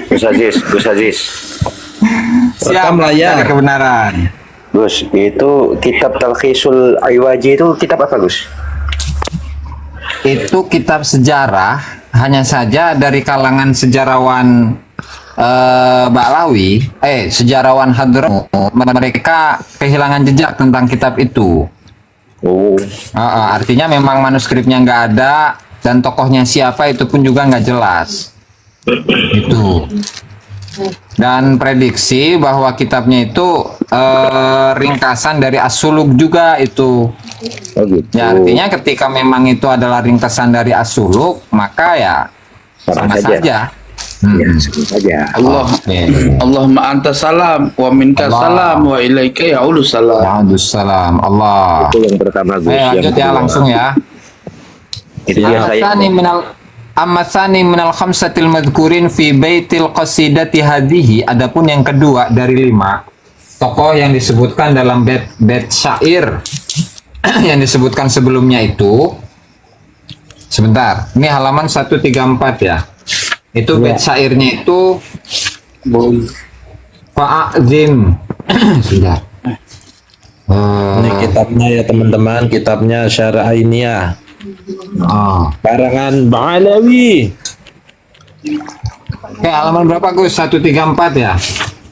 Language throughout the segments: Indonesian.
Gus Aziz. Siap Rekam layar. mencari kebenaran. Gus, itu kitab Talkhisul Aywaji itu kitab apa, Gus? Itu kitab sejarah, hanya saja dari kalangan sejarawan Ba'lawi, sejarawan Hadramaut, mereka kehilangan jejak tentang kitab itu. Oh, Artinya memang manuskripnya nggak ada dan tokohnya siapa itu pun juga nggak jelas. Itu. Dan prediksi bahwa kitabnya itu ringkasan dari As-Suluk juga itu. oh gitu. Ya artinya ketika memang itu adalah ringkasan dari As-Suluk, maka ya sama saja. Ya, sama saja. Oke. Allahumma anta salam wa minka Allah. salam wa ilaika ya'ulu salam. Waalaikumsalam. Allah. Itu yang pertama, Gus. Lanjut ya, langsung ya. Itu yang saya Amma tsani minal khamsatil madhkurin fi baitil qasidati hadhihi. Adapun yang kedua dari 5 tokoh yang disebutkan dalam bait syair yang disebutkan sebelumnya itu, sebentar, ini halaman 134 ya. Itu bait syairnya itu fa'azim. Sudah. Ini kitabnya ya teman-teman, kitabnya Syarah Ainiyah. Karangan Bang Alawi. Oke, halaman berapa Gus? 134 ya?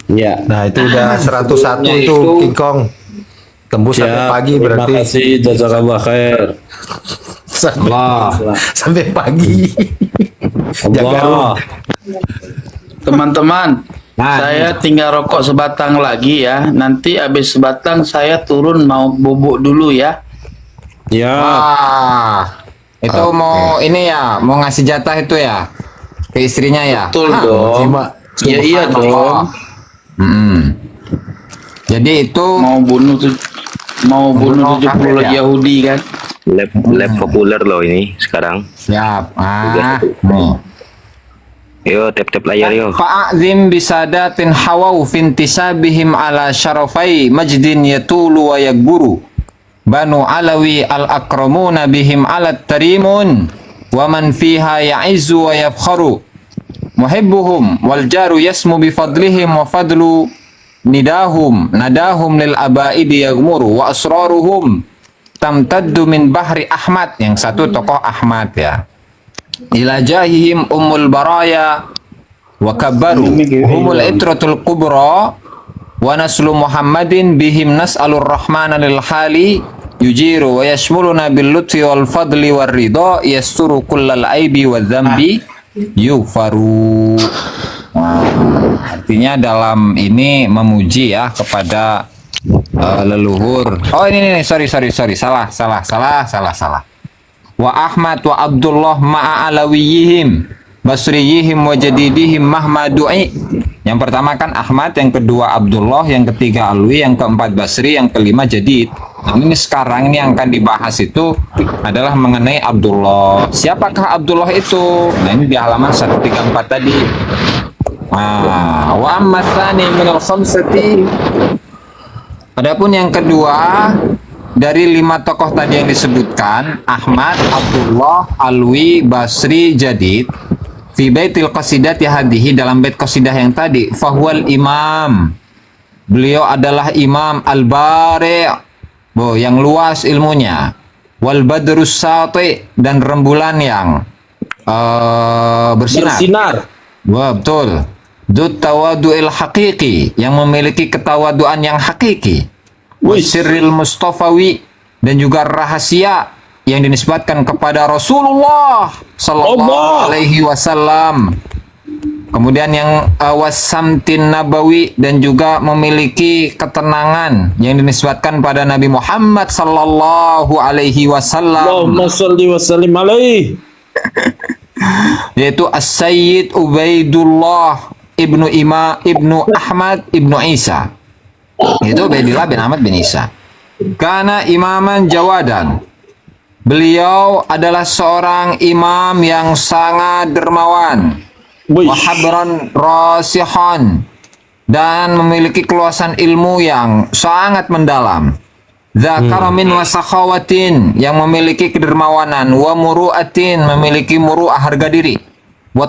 Ya. Nah itu udah 101 itu tuh King Kong. Tembus sampai Siap. pagi Terima berarti. kasih, jazakallah khair. Allah. Sampai pagi. Jaga Allah. rumah. Teman-teman, Nah, saya tinggal rokok sebatang lagi ya. Nanti habis sebatang saya turun mau bubuk dulu ya. Ya. Itu mau ini ya, mau ngasih jatah itu ya ke istrinya ya. Betul dong. Cima. Ya iya dong. Jadi itu Mau bunuh 70 kafir ya? Yahudi kan. lab populer loh ini sekarang. siap. Nih. Yo, tap layar yo. Fa'azim bisadatin hawau fintisabihim ala syarafai majdin yatulu wa yagburu. Banu Alawi al-akramuna bihim alat tarimun wa man fiha ya'izu wa yafkharu. Muhibbuhum wal jaru yasmu bifadlihim wa fadlu nadahum lil abaidi yagmuru wa asraruhum tamtaddu min bahri Ahmad. Yang satu tokoh Ahmad ya. Ila jahihim ummul baraya wa kabbaru humul itratul kubra wa naslu Muhammadin bihim nas'alur rahmana lil hali yujiru wa yashmuluna bil lutfi wal fadli war ridha yasturu kullal aibi wa dzambi yufaru. Artinya dalam ini memuji ya kepada leluhur. Oh ini sorry salah. Wa Ahmad wa Abdullah ma'a alawiyihim basriyihim wa jadidihim mahmadu'i. Yang pertama kan Ahmad, yang kedua Abdullah, yang ketiga Alwi, yang keempat Basri, yang kelima Jadid. Nah ini sekarang ini yang akan dibahas itu adalah mengenai Abdullah. Siapakah Abdullah itu? Nah ini di halaman 134 tadi. Wa amma tsani minal khamsati. Adapun yang kedua dari 5 tokoh tadi yang disebutkan, Ahmad, Abdullah, Alwi, Basri, Jadid, fi baitil qasidati hadihi, dalam bait qasidah yang tadi, fahuwal imam. Beliau adalah imam al-bari', yang luas ilmunya. Wal badrus sati, dan rembulan yang bersinar. Wah, betul. Dzut tawadu'il haqiqi, yang memiliki ketawaduan yang hakiki. Wasirril mustafawi, dan juga rahasia yang dinisbatkan kepada Rasulullah sallallahu alaihi wasallam. Kemudian yang wasamtin nabawi, dan juga memiliki ketenangan yang dinisbatkan pada Nabi Muhammad sallallahu alaihi wasallam. Allahumma shalli wa sallim alaihi. Yaitu As-Sayyid Ubaidullah ibnu Ahmad ibnu Isa. Itu Ubaidillah bin Ahmad bin Isa. Karena imaman jawadan. Beliau adalah seorang imam yang sangat dermawan. Wahabran rasihan, dan memiliki keluasan ilmu yang sangat mendalam. Dzakaramin wa sakhawatin, yang memiliki kedermawanan. Wa muru'atin, memiliki muru'ah, harga diri. wa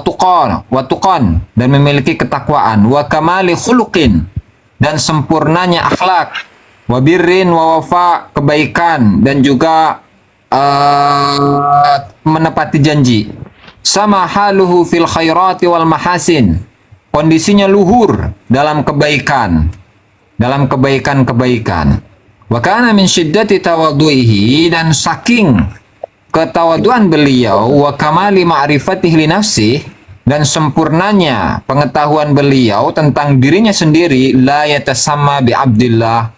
tuqan dan memiliki ketakwaan, wa kamali khuluqin dan sempurnanya akhlak, wa birrin wa wafa kebaikan dan juga menepati janji. Sama haluhu fil khairati wal mahasin, kondisinya luhur dalam kebaikan, dalam kebaikan-kebaikan. Wa kana min syiddati tawadhu'ihi, dan saking ketawaduan beliau, wa kamali ma'rifatihi li nafsih, dan sempurnanya pengetahuan beliau tentang dirinya sendiri, la yatasamma bi Abdillah,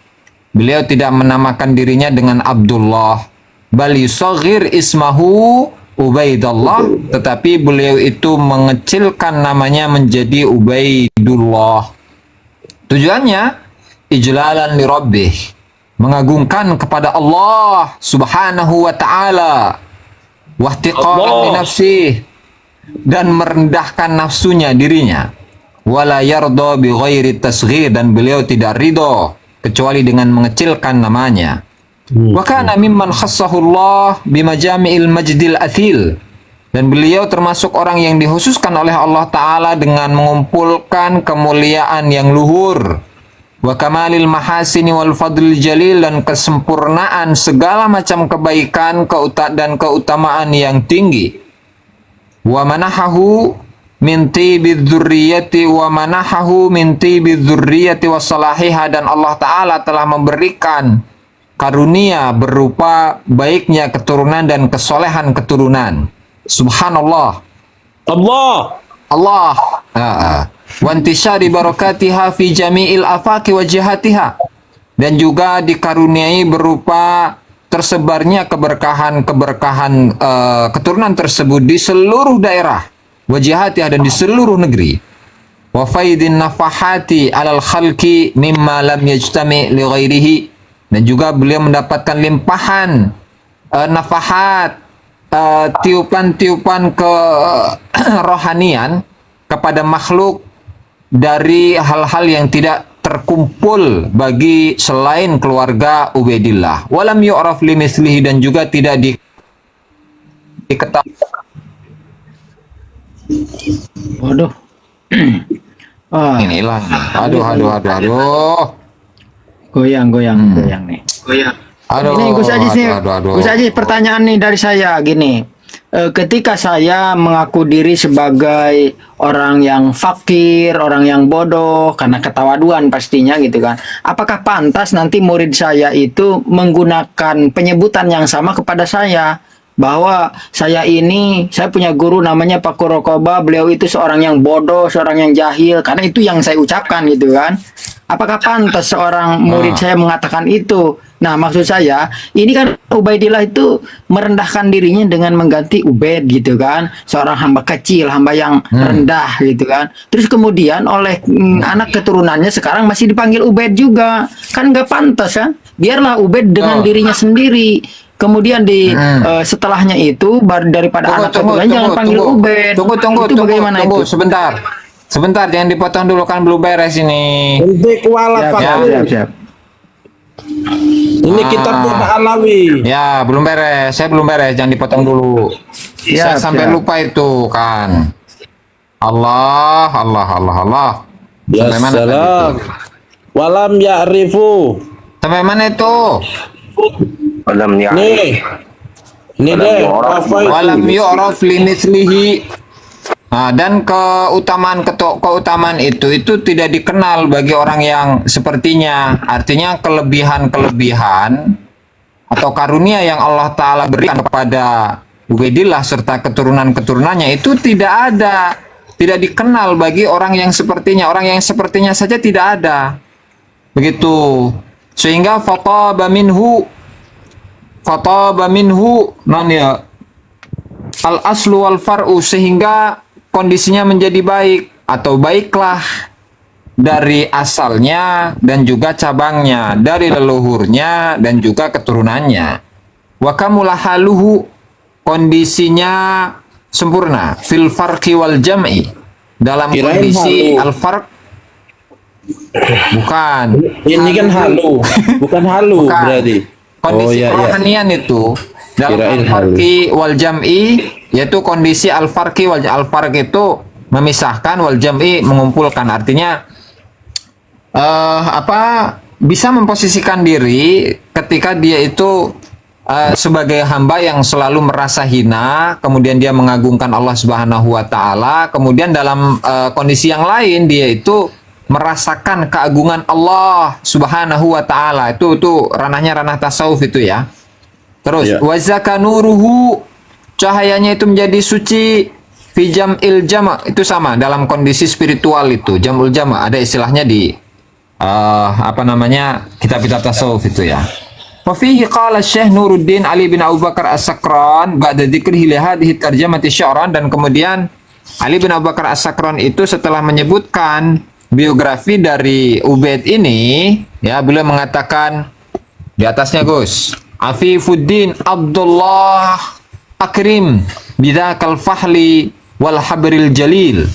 beliau tidak menamakan dirinya dengan Abdullah, bal yusaghir ismahu Ubaidullah, tetapi beliau itu mengecilkan namanya menjadi Ubaidullah. Tujuannya ijlalan li rabbih, mengagungkan kepada Allah Subhanahu wa taala, wa ihtiqaran li nafsih, dan merendahkan nafsunya dirinya, wala yarda bi ghairi tasghir, dan beliau tidak ridho kecuali dengan mengecilkan namanya. Wa kana mimman khassahu Allah bimajami'il majdil athil, dan beliau termasuk orang yang dikhususkan oleh Allah Ta'ala dengan mengumpulkan kemuliaan yang luhur, wa kamalil mahasini wal fadlil jalil, dan kesempurnaan segala macam kebaikan dan keutamaan yang tinggi. Wa manahahu min tibidz dzurriyyati wa manahahu min tibidz dzurriyyati wassalahiha, dan Allah Ta'ala telah memberikan karunia berupa baiknya keturunan dan kesolehan keturunan. Subhanallah. Allah. Allah. Wa intisyari barakatiha fi jami'il afaqi wa jihatiha, dan juga dikaruniai berupa tersebarnya keberkahan keturunan tersebut di seluruh daerah, wa jihatiha, dan di seluruh negeri. Wa faidin nafahati alal khalqi mimma lam yajtami li ghairihi, dan juga beliau mendapatkan limpahan nafahat, tiupan-tiupan kerohanian kepada makhluk dari hal-hal yang tidak terkumpul bagi selain keluarga Ubaidillah. Walam yu'raf limithlihi, dan juga tidak diketahui. Waduh. Ini hilang. Aduh. Goyang nih. Aduh, Ini Gus Ajis nih. aduh. Gus Ajis, pertanyaan nih dari saya gini. Ketika saya mengaku diri sebagai orang yang fakir, orang yang bodoh karena ketawaduan pastinya gitu kan. Apakah pantas nanti murid saya itu menggunakan penyebutan yang sama kepada saya? Bahwa saya punya guru namanya Pak Kurokoba, beliau itu seorang yang bodoh, seorang yang jahil, karena itu yang saya ucapkan gitu kan. Apakah pantas seorang murid saya mengatakan itu? Nah, maksud saya, ini kan Ubaidillah itu merendahkan dirinya dengan mengganti Ubaid gitu kan. Seorang hamba kecil, hamba yang rendah gitu kan. Terus kemudian oleh anak keturunannya sekarang masih dipanggil Ubaid juga. Kan nggak pantas kan? Biarlah Ubaid dengan dirinya sendiri. Kemudian setelahnya itu daripada anak keturunan jangan panggil Ubaid. Itu bagaimana itu? Sebentar, jangan dipotong dulu, kan belum beres ini. Untuk wala Siap. Ini kitabnya Pak Alawi. Ya, belum beres. Saya belum beres, jangan dipotong dulu. Saya sampai lupa itu kan. Allah. Ya Sampai mana tadi salam. itu? Walam ya'rifu. Sampai mana itu? Alam ya. Nih. Ini deh. Walam yu'raf limithlihi. Nah, dan keutamaan itu tidak dikenal bagi orang yang sepertinya. Artinya kelebihan atau karunia yang Allah Ta'ala berikan kepada Ubaidillah serta keturunan-keturunannya itu tidak ada, tidak dikenal bagi orang yang sepertinya. Orang yang sepertinya saja tidak ada. Begitu. Sehingga fataba minhu al-aslu wal far'u, sehingga kondisinya menjadi baik atau baiklah dari asalnya dan juga cabangnya, dari leluhurnya dan juga keturunannya. Wa kamula haluhu, kondisinya sempurna, fil farqi wal jam'i, dalam kondisi al-farq. Bukan. Ini kan halu. Bukan halu berarti. Kondisi kerohanian itu dalam Kirain al-farqi wal jam'i yaitu kondisi al-farqi wal al-farq itu memisahkan, wal jam'i mengumpulkan. Artinya bisa memposisikan diri ketika dia itu sebagai hamba yang selalu merasa hina, kemudian dia mengagungkan Allah Subhanahu wa taala, kemudian dalam kondisi yang lain dia itu merasakan keagungan Allah Subhanahu wa taala. Itu ranahnya ranah tasawuf itu ya. Terus wa zaka nuruhu, cahayanya itu menjadi suci, fi jam'il jama', itu sama dalam kondisi spiritual itu. Jam'ul jama' ada istilahnya di kitab-kitab tasawuf itu ya. Wa fihi qala Syekh Nuruddin Ali bin Abu Bakar As-Sakran ba'da dzikrihi li hadhihi tarjamati sya'ran, dan kemudian Ali bin Abu Bakar As-Sakran itu setelah menyebutkan biografi dari Ubaid ini ya, beliau mengatakan di atasnya Gus, Afifuddin Abdullah Akrim bidzakal fahli wal habril jalil.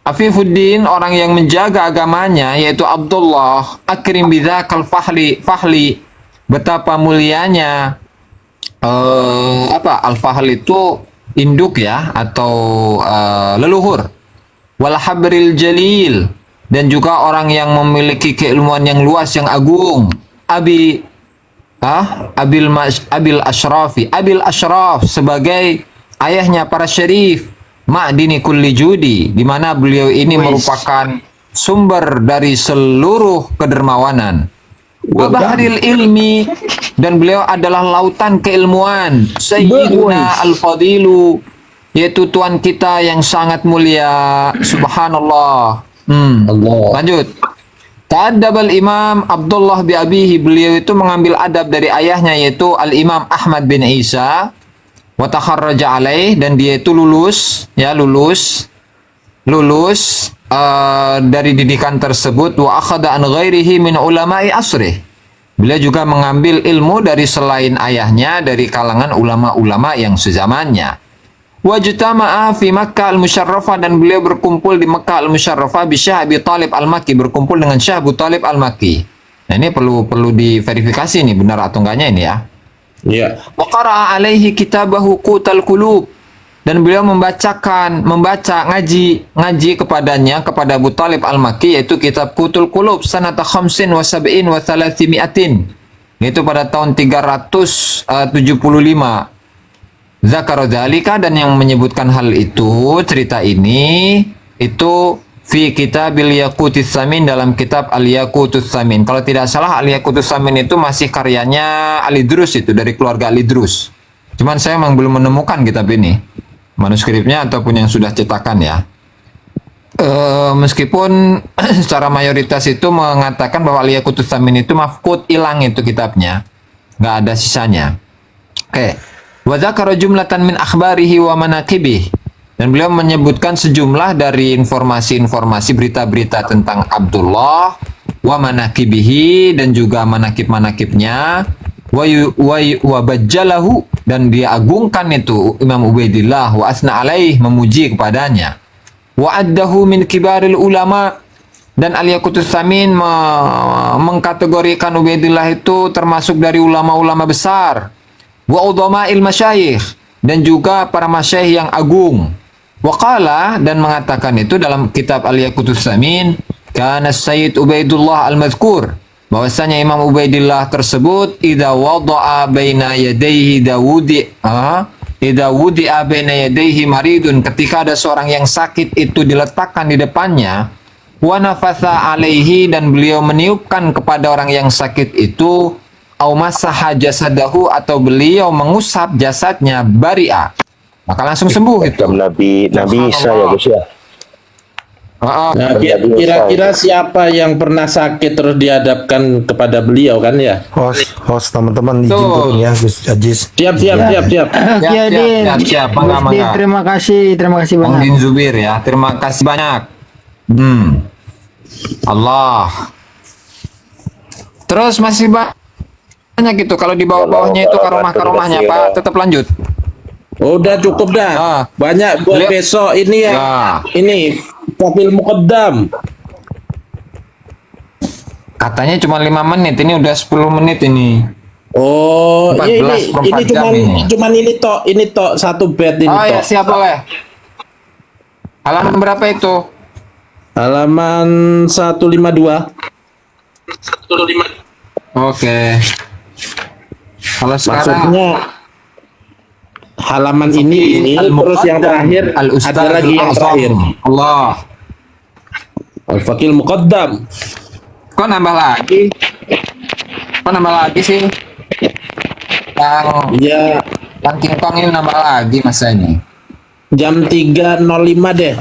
Afifuddin orang yang menjaga agamanya yaitu Abdullah Akrim bidzakal fahli, betapa mulianya al-fahl itu induk ya, atau leluhur. Wal habril jalil, dan juga orang yang memiliki keilmuan yang luas yang agung. Abil Ashraf sebagai ayahnya para syarif, ma'dini kulli judi, di mana beliau ini merupakan sumber dari seluruh kedermawanan. Wa bahril ilmi, dan beliau adalah lautan keilmuan. Sayyiduna al-fadilu, yaitu Tuhan kita yang sangat mulia. Subhanallah. Lanjut. Ta'addabal Imam Abdullah bi abihi, beliau itu mengambil adab dari ayahnya yaitu Al-Imam Ahmad bin Isa. Wa takharraja alaih, dan dia itu lulus dari didikan tersebut. Wa akhadha an ghairihi min ulama'i asrih, beliau juga mengambil ilmu dari selain ayahnya dari kalangan ulama-ulama yang sezamannya. Wajtama'a fi Makkah al-Musyarrafah, dan beliau berkumpul di Makkah al-Musyarrafah bi Syekh Abi Thalib al-Makki, berkumpul dengan Syekh Abu Thalib al-Makki. Nah, ini perlu diverifikasi nih benar atau enggaknya ini ya. Ya. Wa qara'a alaihi kitabahu Qutal Qulub, dan beliau membaca ngaji kepadanya, kepada Abu Thalib al-Makki, yaitu kitab Qutul Qulub sanata 75 wa 300, yaitu pada tahun 375. Zakara dzalika, dan yang menyebutkan hal itu, cerita ini itu fi kitabil Yaqutus Samin, dalam kitab Al-Yaqutus Samin. Kalau tidak salah Al-Yaqutus Samin itu masih karyanya Al-Idrus, itu dari keluarga Al-Idrus. Cuman saya memang belum menemukan kitab ini, manuskripnya ataupun yang sudah cetakan ya. Meskipun secara mayoritas itu mengatakan bahwa Al-Yaqutus Samin itu mafqud, hilang itu kitabnya, nggak ada sisanya. Oke. Wa dzakara jumlatan min akhbarihi wa manaqibih, dan beliau menyebutkan sejumlah dari informasi-informasi berita-berita tentang Abdullah, wa manaqibihi, dan juga manaqib-manaqibnya, wa bajjalahu, dan dia agungkan itu Imam Ubaidillah, wa asna alaih, memuji kepadanya, wa addahu min kibaril ulama, dan Al-Yaqutus Samin mengkategorikan Ubaidillah itu termasuk dari ulama-ulama besar. Wa udhama'il masyayikh, dan juga para masyayikh yang agung. Waqala, dan mengatakan itu dalam kitab Al-Yaqutus Samin, kana Sayyid Ubaidullah al-Madhkur, bahwasanya Imam Ubaidillah tersebut idza wada'a baina yadayhi wudi'a baina yadayhi maridun, ketika ada seorang yang sakit itu diletakkan di depannya, wa nafatha alaihi, dan beliau meniupkan kepada orang yang sakit itu, au masaha jasadahu, atau beliau mengusap jasadnya, bari'a, maka langsung sembuh itu. Nabi Isa ya Gus ya. Nah, kira-kira siapa yang pernah sakit terus dihadapkan kepada beliau kan ya? Host teman-teman izin turun ya Gus Aziz. Siap. Ya, Din. Siap. Gus Din, terima kasih Bang banyak. Din Zubir ya, terima kasih banyak. Allah. Terus masih banyak gitu. Kalau di bawah-bawahnya itu karomah-karomahnya Pak, tetap lanjut. Oh, udah cukup dah. Banyak buat besok ini ya. Ini Fadil Muqaddam. Katanya cuma 5 menit, ini udah 10 menit ini. Oh, iya, 14 jam cuman ini tok satu bed ini Oh ya, tok. siap boleh. Halaman berapa itu? Halaman 152. Oke. Kalau sekarang Maksudnya halaman ini terus yang terakhir ada lagi yang terakhir. Allah. Al-Faqih Muqaddam. Kok nambah lagi? Kok nambah lagi sih? Ya, Yang King Kong ini nambah lagi masa ini. jam 3.05 deh.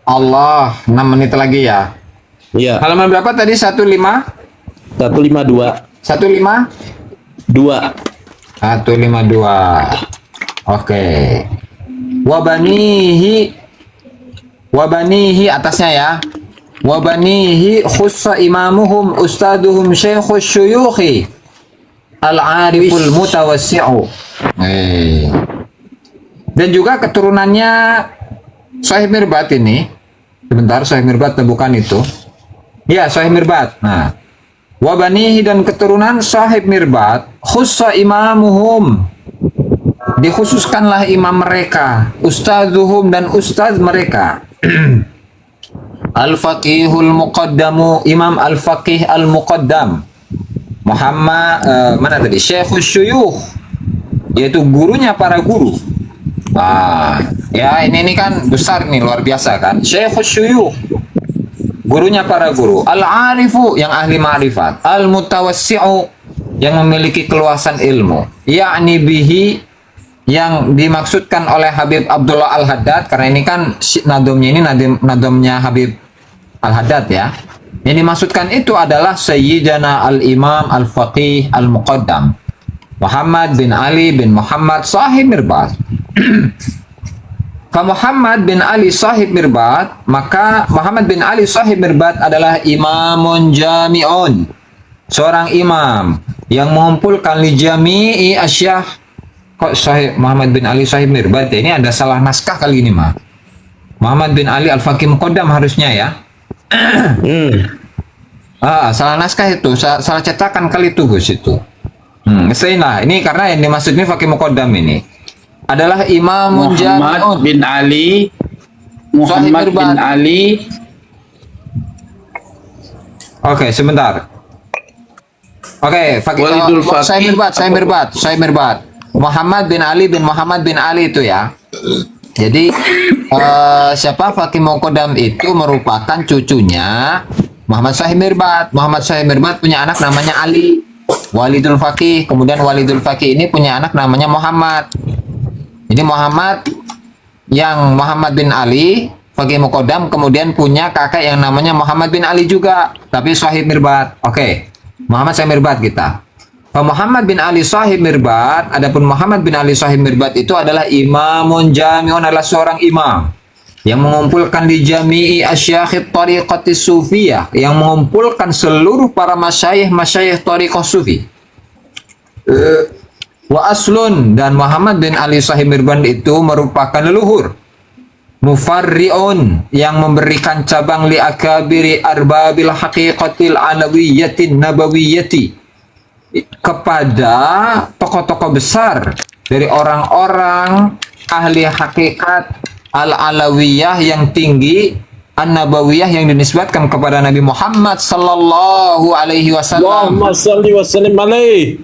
Allah, 6 menit lagi ya. Iya, Halaman berapa tadi? 15? 152. 15? 2. 152. Oke. Wabanihi atasnya ya. Wabanihi khussa imamuhum ustaduhum syekhus syuyukhi al-ariful mutawassi'u. Dan juga keturunannya Sahih Mirbat ini. Sebentar, Sahih Mirbat bukan itu. Ya, Sahih Mirbat. Nah, wabanihi dan keturunan Sahih Mirbat khussa imamuhum, dikhususkanlah imam mereka, ustadzuhum dan ustadz mereka. Al-Faqihul Muqaddamu, Imam Al-Faqih Al-Muqaddam Muhammad mana tadi? Syekhus Syuyukh, yaitu gurunya para guru. Ya ini kan besar nih, luar biasa kan. Syekhus Syuyukh, gurunya para guru. Al-Arifu, yang ahli ma'rifat. Al-Mutawassi'u, yang memiliki keluasan ilmu. Yakni bihi, yang dimaksudkan oleh Habib Abdullah Al-Haddad, karena ini kan nadomnya ini nadomnya Habib Al-Haddad ya. Yang dimaksudkan itu adalah Sayyidina Al-Imam Al-Faqih Al-Muqaddam Muhammad bin Ali bin Muhammad Sahib Mirbat. Muhammad bin Ali Sahib Mirbat, maka Muhammad bin Ali Sahib Mirbat adalah imamun jami'un, seorang imam yang mengumpulkan li jami'i asyah. Kok Sahih Muhammad bin Ali Sahib Mirbat ya? Ini ada salah naskah kali ini mah. Muhammad bin Ali Al-Faqih Muqaddam harusnya ya. Salah naskah itu, salah cetakan kali itu Gus itu. Nah, ini karena yang dimaksud ini Faqih Muqaddam ini adalah imamun Muhammad jami'un. bin Ali, Muhammad bin Ali. Oke, sebentar. Oke, Walidul Faqih. Saya Mirbat. Muhammad bin Ali bin Muhammad bin Ali itu ya. Jadi siapa Faqih Muqaddam itu merupakan cucunya Muhammad Sahih Mirbat. Muhammad Sahih Mirbat punya anak namanya Ali, Walidul Faqih. Kemudian Walidul Faqih ini punya anak namanya Muhammad. Jadi Muhammad bin Ali Faqih Muqaddam kemudian punya kakak yang namanya Muhammad bin Ali juga, tapi Sahih Mirbat. Oke. Muhammad Sahih Mirbat kita. Muhammad bin Ali Sahib Mirbat, adapun Muhammad bin Ali Sahib Mirbat itu adalah imamun jami'un, adalah seorang imam yang mengumpulkan di jami'i asyakhi tariqati sufiyah, yang mengumpulkan seluruh para masyayikh tariqah sufi. Wa aslun, dan Muhammad bin Ali Sahib Mirbat itu merupakan leluhur. Mufarri'un, yang memberikan cabang li akabiri arbabil haqiqatil alawiyyatin nabawiyyati, kepada tokoh-tokoh besar dari orang-orang ahli hakikat al-alawiyah yang tinggi, an-nabawiyah yang dinisbatkan kepada Nabi Muhammad sallallahu alaihi wasallam. Allahumma shalli wa sallim alaihi.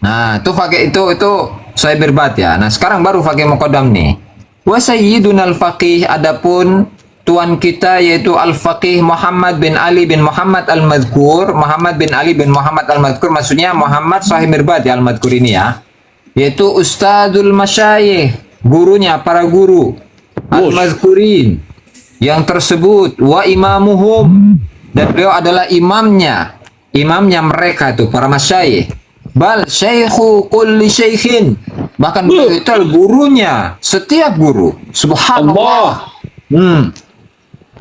Nah, itu Faqih itu Sahih Mirbat ya. Nah, sekarang baru Faqih Muqaddam nih. Wa sayyidunal faqih, adapun tuan kita yaitu Al-Faqih Muhammad bin Ali bin Muhammad Al-Madhkur. Muhammad bin Ali bin Muhammad Al-Madhkur maksudnya Muhammad Sahih Mirbat ya, Al-Madhkur ini ya. Yaitu Ustadul Masyayikh, gurunya para guru Al-Madhkurin yang tersebut, wa imamuhum, dan beliau adalah imamnya mereka itu para masyayikh. Bal syekhu kulli syekhin, bahkan beliau itu gurunya setiap guru. Subhanallah.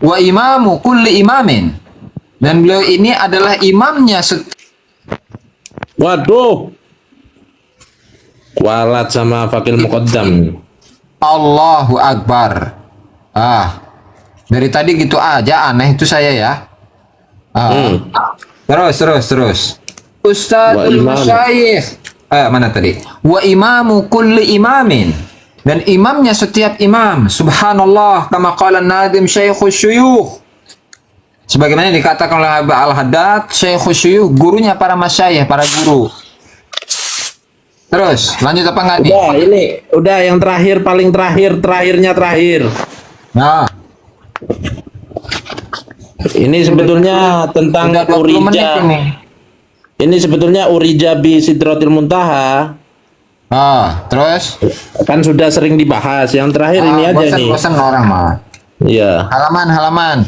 Wa imamu kulli imamin, dan beliau ini adalah imamnya Waduh, kualat sama Faqih Muqaddam. Allahu Akbar. Dari tadi gitu aja, aneh itu saya ya. Terus. ustadzul Wa imam. masyayikh. Mana tadi? Wa imamu kulli imamin. Dan imamnya setiap imam. Subhanallah, kama qala nadim syaikhus syuyukh. Sebagaimana dikatakan oleh Al-Haddad, syaikhus syuyukh, gurunya para masyayikh, para guru. Terus, lanjut apa enggak nih? Udah, ini udah yang terakhir, paling terakhirnya terakhir. Nah, Ini sebetulnya tentang udah 20 menit urija. ini. Ini sebetulnya urija bi sidratil muntaha. Terus? Kan sudah sering dibahas. Yang terakhir ini aja nih. Bosan orang mah. Iya. Halaman.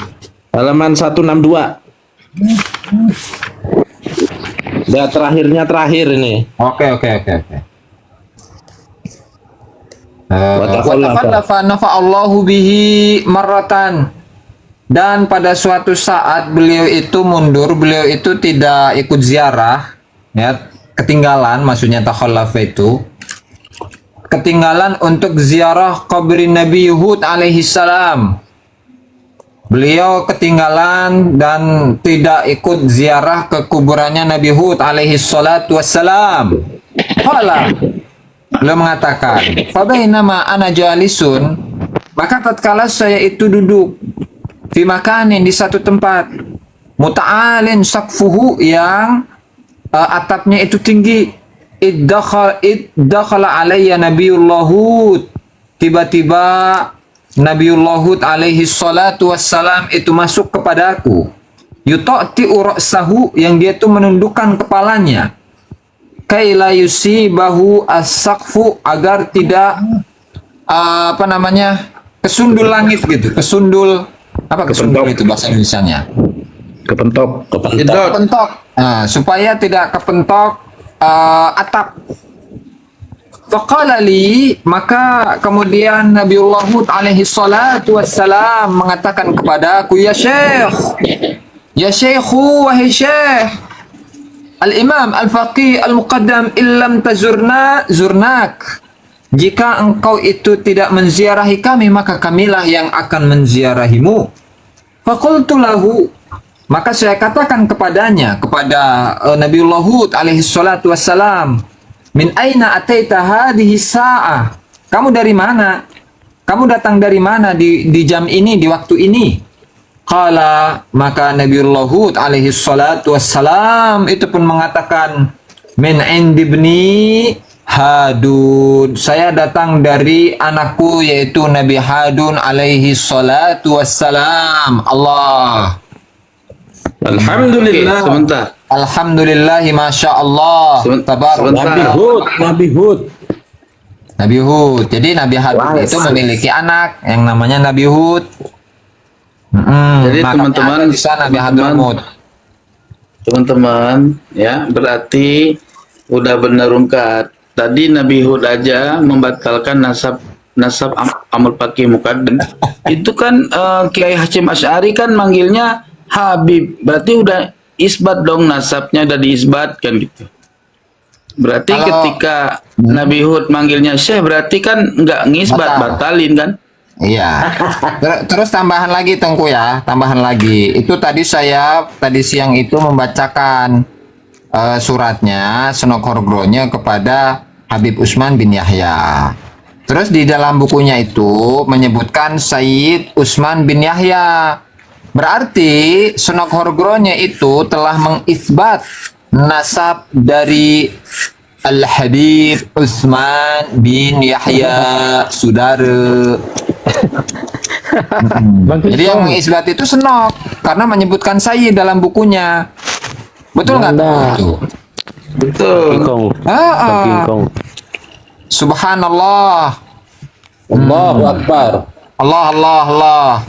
Halaman 162. Udah terakhirnya terakhir ini. Oke. Wa Watafadafa nafa'allahu bihi marratan. Dan pada suatu saat beliau itu mundur, beliau itu tidak ikut ziarah, ya, ketinggalan, maksudnya takhallafa itu. Ketinggalan untuk ziarah kubur Nabi Hud alaihi salam. Beliau ketinggalan dan tidak ikut ziarah ke kuburannya Nabi Hud alaihi salatu wassalam. Qala, beliau mengatakan, "Fabainama ana jalisun," maka tatkala saya itu duduk fi makanin, di satu tempat, muta'alin saqfuhu, yang atapnya itu tinggi, iddakhala alayya Nabiullah Hud, tiba-tiba Nabiullah Hud alaihi salatu wassalam itu masuk kepadaku, yuta'ti'u ra'sahu, yang dia itu menundukkan kepalanya, kaila yusibahu as-saqfu, agar tidak kesundul langit gitu, kesundul itu bahasa Indonesianya? Kepentok. Kepentok. Nah, supaya tidak kepentok atap. Faqala li, maka kemudian Nabiullah Hud alaihi salatu wassalam mengatakan kepadaku, ya syekhu, wahai syekh, al-imam, al-faqih, al-muqaddam, illam tazurna, zurnak. Jika engkau itu tidak menziarahi kami, maka kamilah yang akan menziarahimu. Faqultu lahu, maka saya katakan kepadanya, kepada Nabiullah Hud alaihi salatu wassalam, min aina ataita hadhihi sa'ah? Kamu dari mana? Kamu datang dari mana di jam ini, di waktu ini? Qala, maka Nabiullah Hud alaihi salatu wassalam itu pun mengatakan, min indi ibni Hadun, saya datang dari anakku, yaitu Nabi Hadun alaihi salatu wassalam. Allah. Oke, Alhamdulillah. sebentar. Alhamdulillah, masya Allah. Tabaruk. Nabi Hud. Nabi Hud. Jadi Nabi Hadun itu memiliki anak yang namanya Nabi Hud. Jadi Makanya teman-teman, ada di sana Nabi Hadun Hud. Teman-teman, ya, berarti udah benar ungkat. Tadi Nabi Hud aja membatalkan nasab Amr Faqih Muqaddam. Itu kan Kiai Hasyim Asy'ari kan manggilnya Habib. Berarti udah isbat dong, nasabnya udah diisbatkan gitu. Berarti ketika Nabi Hud manggilnya Syekh, berarti kan nggak ngisbat, batalin kan? Iya. Terus tambahan lagi Tengku ya, tambahan lagi. Itu tadi siang itu membacakan suratnya, Senok Horgronya kepada Habib Utsman bin Yahya. Terus di dalam bukunya itu menyebutkan Sayyid Utsman bin Yahya. Berarti Senok Horgronya itu telah mengisbat nasab dari Al-Habib Utsman bin Yahya, saudara. Jadi yang mengisbat itu Senok karena menyebutkan Sayyid dalam bukunya. Betul nggak? Betul. Subhanallah. Allahu Akbar. Allah.